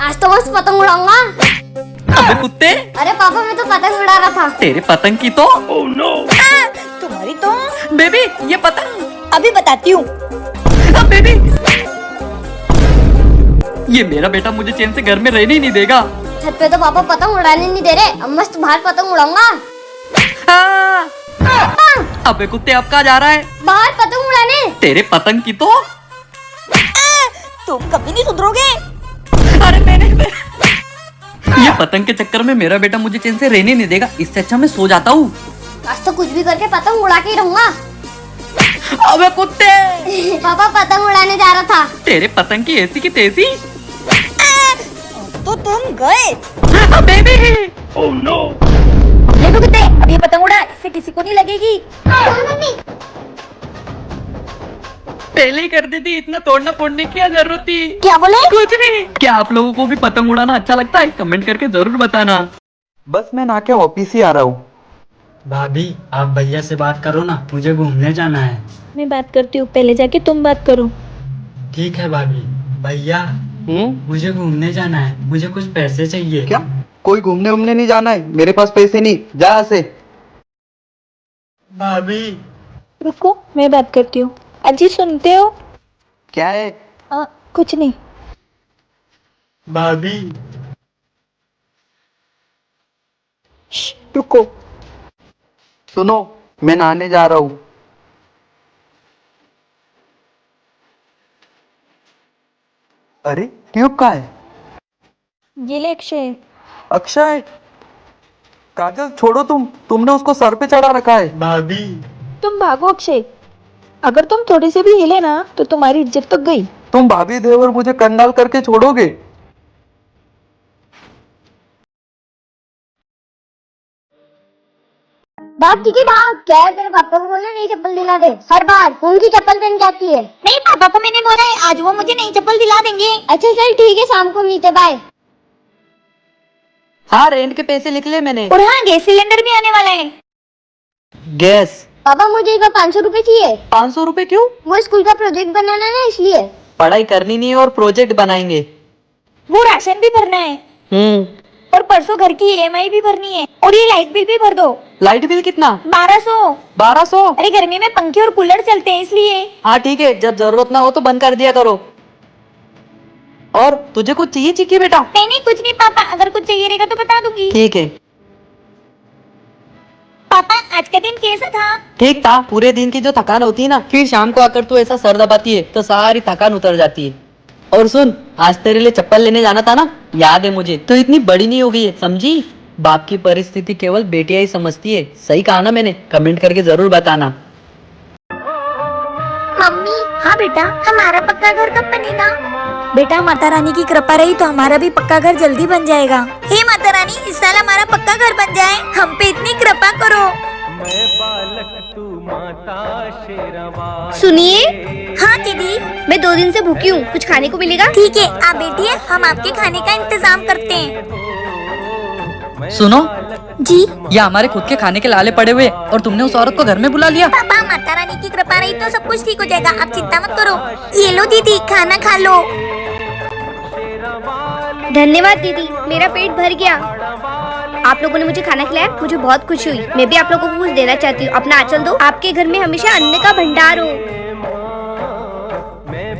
आज तो बस पतंग उड़ाऊंगा। अबे कुत्ते, अरे पापा मैं तो पतंग उड़ा रहा था। तेरे पतंग की तो तुम्हारी तो बेबी ये पतंग। अभी बताती हूँ। अब बेबी ये मेरा बेटा मुझे चैन से घर में रहने ही नहीं देगा। छत पे तो पापा पतंग उड़ाने नहीं दे रहे। अब मस्त बाहर पतंग उड़ाऊंगा। अबे कुत्ते अब कहाँ जा रहा है? बाहर पतंग उड़ाने। तेरे पतंग की तो तुम कभी नहीं सुधरोगे। अरे मैंने ये पतंग के चक्कर में मेरा बेटा मुझे चैन से रहने नहीं देगा। इससे अच्छा मैं सो जाता हूँ। आज तो कुछ भी करके पतंग उड़ा के ही रहूंगा। अबे कुत्ते पापा पतंग उड़ाने जा रहा था। तेरे पतंग की ऐसी की तैसी। तो तुम गए। बेबी देखो कुत्ते, अब ये पतंग उड़ा, इससे किसी को नहीं लगेगी। पहले ही कर देती, इतना तोड़ना फोड़ने की क्या जरूरत थी? क्या बोले? कुछ नहीं। क्या आप लोगों को भी पतंग उड़ाना अच्छा लगता है? कमेंट करके जरूर बताना। बस मैं ना के ऑफिस ही आ रहा हूँ। भाभी आप भैया से बात करो ना, मुझे घूमने जाना है। मैं बात करती हूँ, पहले जाके तुम बात करो। ठीक है भाभी। भैया मुझे घूमने जाना है, मुझे कुछ पैसे चाहिए। क्या? कोई घूमने उमने नहीं जाना है, मेरे पास पैसे नहीं, जा यहाँ से। भाभी रुको मैं बात करती हूँ। अजी सुनते हो? क्या है? कुछ नहीं। भाभी रुको, सुनो, मैं नहाने जा रहा हूँ। अरे ट्यूब का है? ये ले अक्षय। अक्षय, काजल छोड़ो, तुमने उसको सर पे चढ़ा रखा है। भाभी तुम भागो अक्षय। अगर तुम थोड़े से भी हिले ना तो तुम्हारी इज्जत तो गई। तुम भाभी देवर मुझे कंगाल करके छोड़ोगे? बाप की बात क्या है? तेरे पापा को बोलना नई चप्पल दिला दे। हर बार उनकी चप्पल पहन के आती है। नहीं पापा को मैंने बोला है, आज वो मुझे नई चप्पल दिला देंगे। अच्छा चल ठीक है, शाम को मिलते, बाय। हाँ रेंट के पैसे लिख ले मैंने। और हाँ, गैस सिलेंडर भी आने वाला है। गैस पापा मुझे एक 500 रुपए चाहिए। 500 रुपए क्यों? वो स्कूल का प्रोजेक्ट बनाना है ना, इसलिए। पढ़ाई करनी नहीं है और प्रोजेक्ट बनाएंगे। वो राशन भी भरना है और परसों घर की EMI भी भरनी है। और ये लाइट बिल भी भर दो। लाइट बिल कितना? 1200। 1200? अरे गर्मी में पंखे और कूलर चलते हैं इसलिए। हाँ ठीक है, जब जरूरत ना हो तो बंद कर दिया करो। और तुझे कुछ चाहिए चिक्की बेटा? नहीं कुछ नहीं पापा, अगर कुछ चाहिए रहेगा तो बता दूंगी। ठीक है। पापा आज का दिन कैसा था? ठीक था। पूरे दिन की जो थकान होती है ना, फिर शाम को आकर तू ऐसा सर दबाती है तो सारी थकान उतर जाती है। और सुन, आज तेरे लिए चप्पल लेने जाना था ना, याद है मुझे। तो इतनी बड़ी नहीं हो गई है, समझी? बाप की परिस्थिति केवल बेटियां ही समझती है। सही कहा ना मैंने? कमेंट करके जरूर बताना। मम्मी। हाँ बेटा, हमारा पक्का घर कब बनेगा? बेटा माता रानी की कृपा रही तो हमारा भी पक्का घर जल्दी बन जाएगा। हे माता रानी, इस साल हमारा पक्का घर बन जाए, हम पे इतनी कृपा करो। सुनिए। हाँ दीदी। मैं 2 दिन से भूखी हूँ, कुछ खाने को मिलेगा? ठीक है, आप बैठिए, हम आपके खाने का इंतजाम करते हैं। सुनो जी। ये हमारे खुद के खाने के लाले पड़े हुए और तुमने उस औरत को घर में बुला लिया। पापा माता रानी की कृपा रही तो सब कुछ ठीक हो जाएगा, आप चिंता मत करो। ये लो दीदी, खाना खा लो। धन्यवाद दीदी, मेरा पेट भर गया। आप लोगों ने मुझे खाना खिलाया, मुझे बहुत खुशी हुई। मैं भी आप लोगों को कुछ देना चाहती हूँ। अपना आंचल दो। आपके घर में हमेशा अन्न का भंडार हो।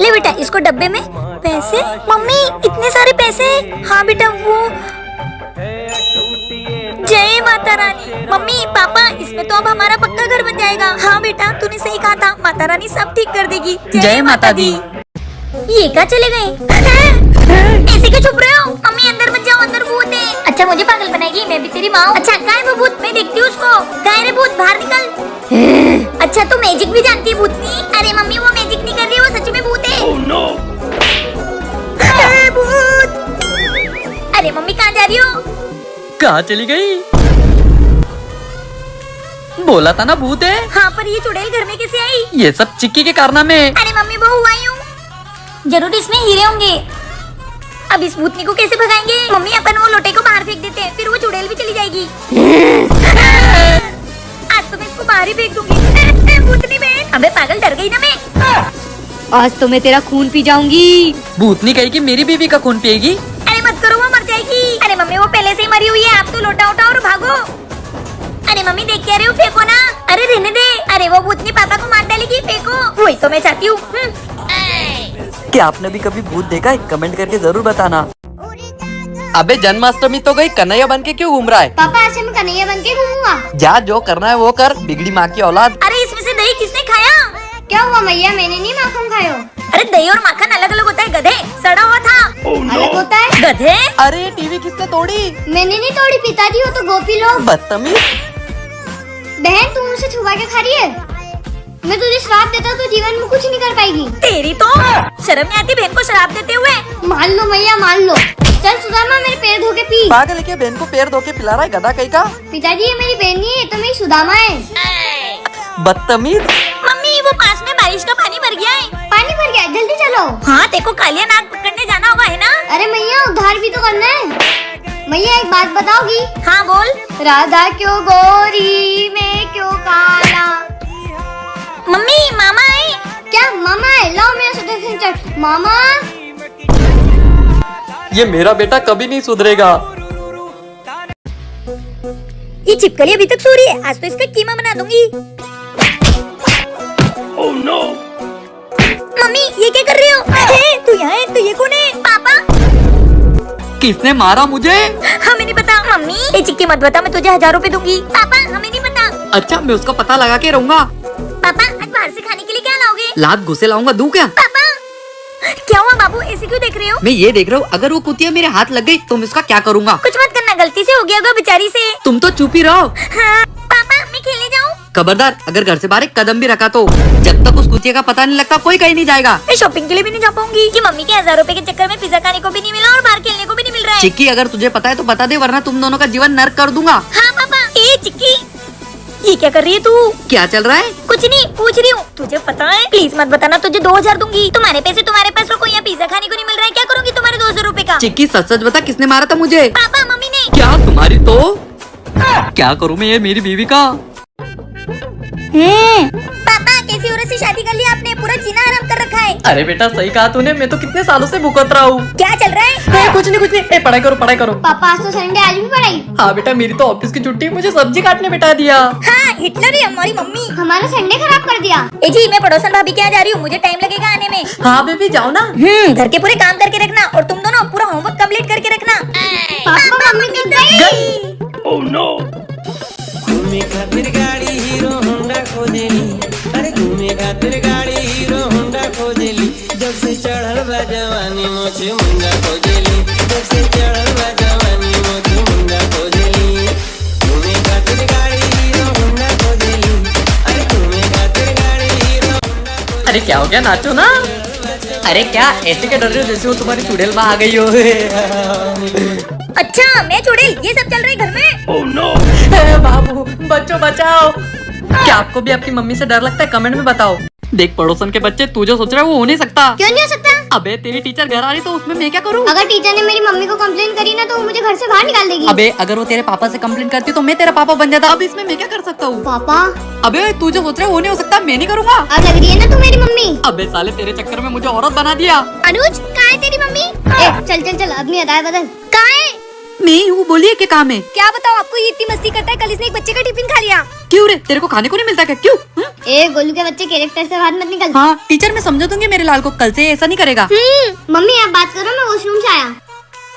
ले बेटा, इसको डब्बे में। पैसे? मम्मी इतने सारे पैसे? हाँ बेटा, वो जय माता रानी। मम्मी पापा, इसमें तो अब हमारा पक्का घर बन जाएगा। हाँ बेटा, तूने सही कहा था, माता रानी सब ठीक कर देगी। जय माता दी। ये कहाँ चले गए? ऐसे क्यों छुप रहे हो? मम्मी अंदर मत जाओ, अंदर भूत है। अच्छा मुझे पागल बनाएगी, मैं भी तेरी माँ हूँ। अच्छा कहाँ है वो भूत? मैं देखती हूँ उसको। कहाँ है रे भूत? बाहर निकल। अच्छा तू मैजिक भी जानती है भूतनी? अरे मम्मी वो मैजिक नहीं कर रही, वो सच में भूत है। भूत। अरे मम्मी कहाँ जा रही हो? कहाँ चली गई? बोला था ना भूत है। हाँ पर ये चुड़ैल घर में कैसे आई? ये सब चिक्की के कारनामे। अरे मम्मी वो हुआ ही हूँ, जरूर इसमें हीरे होंगे। अब इस भूतनी को कैसे भगाएंगे? मम्मी अपन वो लोटे को बाहर फेंक देते हैं, फिर वो चुड़ैल भी चली जाएगी। आज तो मैं इसको बाहर ही फेंक दूंगी। भूतनी बहन। अबे पागल, डर गई ना मैं। आज तो मैं तेरा खून पी जाऊंगी। भूतनी कही कि मेरी बीवी का खून पिएगी। अरे मत वैसे ही मरी हुई है, आप तो लोटा उठाओ और भागो। अरे मम्मी देख क्या रहे हो, फेंको ना। अरे रहने दे, अरे वो भूतनी पापा को मार डालेगी, फेंको। वही तो मैं चाहती हूँ। क्या आपने भी कभी भूत देखा है? कमेंट करके जरूर बताना। अबे जन्माष्टमी तो गई, कन्हैया बन के क्यों घूम रहा है? पापा आज से मैं कन्हैया बन के घूमूंगा। जा जो करना है वो कर, बिगड़ी माँ की औलाद। अरे इसमें से दही किसने खाया? क्या हुआ मैया, मैंने नहीं माखन खायो। अरे दही और माखन अलग अलग होता है गधे, सड़ा हुआ था। अलग होता है गधे। अरे टीवी किसने तोड़ी? मैंने नहीं तोड़ी, पिताजी हो तो गोपी लोग। बदतमीज। बहन तू मुझसे छुपा के खा रही है। मैं तुझे श्राप देता तो जीवन में कुछ नहीं कर पाएगी। तेरी तो शर्म नहीं आती बहन को शराब देते हुए। मान लो मैया मान लो। चल सुदामा मेरे पैर धो के पी। पागल है क्या, बहन को पैर धो के पिला रहा है गधा कहीं का? पिताजी ये मेरी बहन नहीं है, तो मेरी सुदामा है। बदतमीज। मम्मी वो पास में बारिश का पानी भर गया है। पानी भर गया, जल्दी चलो। हाँ देखो कालिया नाग पकड़ने जाना होगा है ना। अरे मैया उद्धार भी तो करना है। मैया एक बात बताओगी? हाँ बोल। राधा क्यों गोरी मैं क्यों काला। मम्मी मामा आए। क्या मामा है? लाओ मेरा सुदर्शन चक्र। मामा ये मेरा बेटा कभी नहीं सुधरेगा। ये चिपकली अभी तक सो रही है, आज तो इसका कीमा बना दूंगी। मम्मी ये क्या कर रही हो? अरे तू यहाँ है, तो ये कौन है? पापा। किसने मारा मुझे? हमें नहीं पता। मम्मी ये चिक्की मत बता, मैं तुझे 1000 रुपए दूंगी। पापा हमें नहीं पता। अच्छा मैं उसका पता लगा के रहूंगा। पापा आज बाहर से खाने के लिए क्या लाओगे? लात घुसे लाऊंगा, दूं क्या? पापा क्या हुआ बाबू, ऐसे क्यों देख रहे हो? मैं ये देख रहा हूँ, अगर वो कुतिया मेरे हाथ लग गई तो मैं उसका क्या करूँगा? कुछ मत करना, गलती से हो गया होगा बेचारी से। तुम तो चुप ही रहो। हाँ, पापा मैं खेलने जाऊँ? खबरदार, अगर घर से बाहर एक कदम भी रखा तो जब तक उस कुतिया का पता नहीं लगता कोई कहीं नहीं जाएगा। मैं शॉपिंग के लिए भी नहीं जा पाऊंगी कि मम्मी के 1000 रुपए के चक्कर में पिज्जा खाने को भी नहीं मिला और बाहर खेलने को भी नहीं मिल रहा है। चिक्की अगर तुझे पता है तो बता दे, वरना तुम दोनों का जीवन नर्क कर दूंगा। हाँ पापा। ए चिक्की ये क्या कर रही है तू? क्या चल रहा है? कुछ नहीं, पूछ रही हूँ। तुझे पता है? प्लीज मत बताना, तुझे 2000 दूंगी। तुम्हारे पैसे तुम्हारे पास रखो, यहाँ पिज्जा खाने को नहीं मिल रहा है, क्या करूँगी तुम्हारे 2000 रुपए का? चिक्की सच सच बता, किसने मारा था मुझे? पापा मम्मी ने। क्या तुम्हारी तो क्या करूँ मैं, ये मेरी बीवी का। पापा कैसी औरत से शादी कर ली आपने, पूरा जीना हराम कर रखा है। अरे बेटा सही कहा तूने, मैं तो कितने सालों से भुगत रहा हूँ। क्या चल रहा है? कुछ नहीं, पढ़ाई करो पढ़ाई करो। पापा आज तो संडे, आज भी पढ़ाई। हाँ बेटा मेरी तो ऑफिस की छुट्टी, मुझे सब्जी काटने बिठा दिया। हाँ हिटलर है हमारी मम्मी। हमारा संडे खराब कर दिया। ए जी मैं पड़ोसन भाभी के यहाँ जा रही हूँ, मुझे टाइम लगेगा आने में। हाँ बेबी जाओ ना। घर के पूरे काम करके रखना और तुम दोनों पूरा होमवर्क कंप्लीट करके रखना। पापा मम्मी तो गई। घूमे खातिर गाड़ी हीरो होंडा खोजेली, अरे घूमे खातिर गाड़ी हीरो होंडा खोजेली, जब से चढ़ल बा जवानी मोछे मुंडा खोजेली, जब से चढ़ल बा जवानी मोछे मुंडा खोजेली, घूमे खातिर गाड़ी हीरो होंडा खोजेली, अरे घूमे खातिर गाड़ी हीरो होंडा खोजेली। अरे क्या हो गया, नाचो ना। अरे क्या ऐसे क्या डर रहे हो जैसे वो तुम्हारी चुड़ैल माँ आ गई हो। अच्छा मैं चुड़ैल, ये सब चल रहा है घर में। oh, no. बाबू बच्चों बचाओ। क्या आपको भी आपकी मम्मी से डर लगता है? कमेंट में बताओ। देख पड़ोसन के बच्चे, तू जो सोच रहा है वो हो नहीं सकता। क्यों नहीं हो सकता? अबे तेरी टीचर घर आ रही तो उसमें मैं क्या करूँ? अगर टीचर ने मेरी मम्मी को कंप्लेन करी ना तो वो मुझे घर से बाहर निकाल देगी। अबे अगर वो तेरे पापा से कंप्लेन करती तो मैं तेरा पापा बन जाता। अब इसमें मैं क्या कर सकता हूँ? पापा अबे तू जो सोच रहा है वो नहीं हो सकता, मैं नहीं करूँगा। अब लग रही है ना तू मेरी मम्मी। अबे साले तेरे चक्कर में मुझे औरत बना दिया। अनुज कहाँ है तेरी मम्मी? चल चल चल आदमी अदाय बदल। कहाँ है? मैं हूँ, बोलिए क्या काम है? क्या बताओ आपको, ये इतनी मस्ती करता है, कल इसने एक बच्चे का टिफिन खा लिया। क्यों रे, तेरे को खाने को नहीं मिलता क्या? क्यों? ए गोलू के बच्चे कैरेक्टर से बाहर मत निकल। हाँ टीचर मैं समझा दूंगी मेरे लाल को, कल से ऐसा नहीं करेगा। मम्मी आप बात करो, मैं वॉशरूम से आया।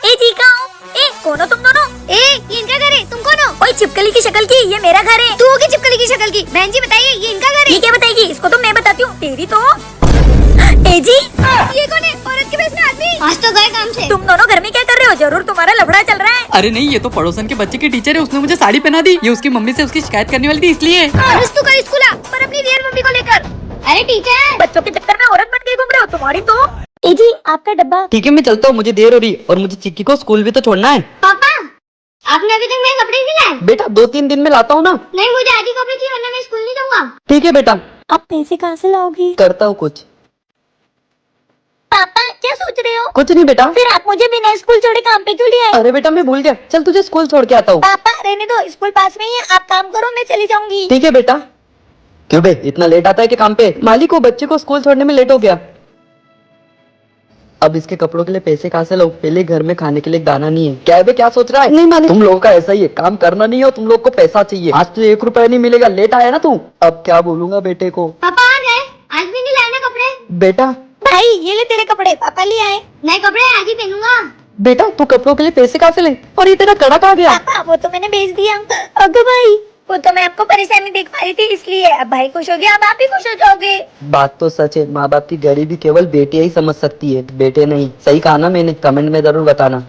ए ठीक है। ए कौन हो तुम दोनों? ए ये इनका घर है, तुम कौन हो? ओए चिपकली की शक्ल की, ये मेरा घर है। तू होगी चिपकली की शक्ल की। बहन जी बताइए ये इनका घर है। ये क्या बताएगी? इसको तो मैं बताती हूँ, तेरी तो। ए जी ये कौन है? औरत के बेस में आदमी। आज तो गए काम से। तुम दोनों घर में क्या कर रहे हो? जरूर तुम्हारा लफड़ा चल रहा है। अरे नहीं, ये तो पड़ोसन के बच्चे की टीचर है, उसने मुझे साड़ी पहना दी। ये उसकी मम्मी से उसकी शिकायत करने वाली थी इसलिए। अनुज तू कल स्कूल आ, पर अपनी रियल मम्मी को लेकर। अरे टीचर बच्चों के चक्कर में औरत बन के घूम रहे हो, तुम्हारी तो। ए जी आपका डब्बा। ठीक है मैं चलता हूँ, मुझे देर हो रही और मुझे चिक्की को स्कूल भी तो छोड़ना है। पापा आपने अभी तक मेरे कपड़े नहीं लाए? बेटा 2-3 दिन में लाता हूँ ना। नहीं मुझे आज ही कपड़े चाहिए, वरना मैं स्कूल नहीं जाऊंगा। ठीक है बेटा। आप पैसे कहाँ से लाओगी? करता हूँ कुछ। पापा क्या सोच रहे हो? कुछ नहीं बेटा। फिर आप मुझे बिना स्कूल छोड़े काम पे क्यों ले आए? अरे बेटा मैं भूल गया, चल तुझे स्कूल छोड़ के आता हूँ। पापा रहने दो, स्कूल पास में ही है, आप काम करो, मैं चली जाऊंगी। ठीक है बेटा। क्यों बे इतना लेट आता है कि काम पे? मालिक को बच्चे को स्कूल छोड़ने में लेट हो गया। अब इसके कपड़ों के लिए पैसे कहाँ से लो? पहले घर में खाने के लिए दाना नहीं है। क्या बे, क्या सोच रहा है? नहीं मालिक, तुम लोगों का ऐसा ही है, काम करना नहीं हो, तुम लोग को पैसा चाहिए। आज तो 1 रुपया नहीं मिलेगा, लेट आया ना तू। अब क्या बोलूंगा बेटे को। पापा आ गए, आज भी नहीं लाए ना कपड़े। बेटा भाई ये ले तेरे कपड़े, पापा ले आए। नए कपड़े आज ही पहनूंगा। बेटा तू कपड़ों के लिए पैसे कहाँ से ले? और ये तेरा कड़ा कहाँ गया? पापा वो तो मैंने भेज दिया। अगो भाई वो तो मैं आपको परेशानी देख पा रही थी इसलिए। अब भाई खुश हो गया, अब आप भी खुश हो जाओगे। बात तो सच है, माँ बाप की गरीबी केवल बेटियां ही समझ सकती है, बेटे नहीं। सही कहा ना मैंने? कमेंट में जरूर बताना।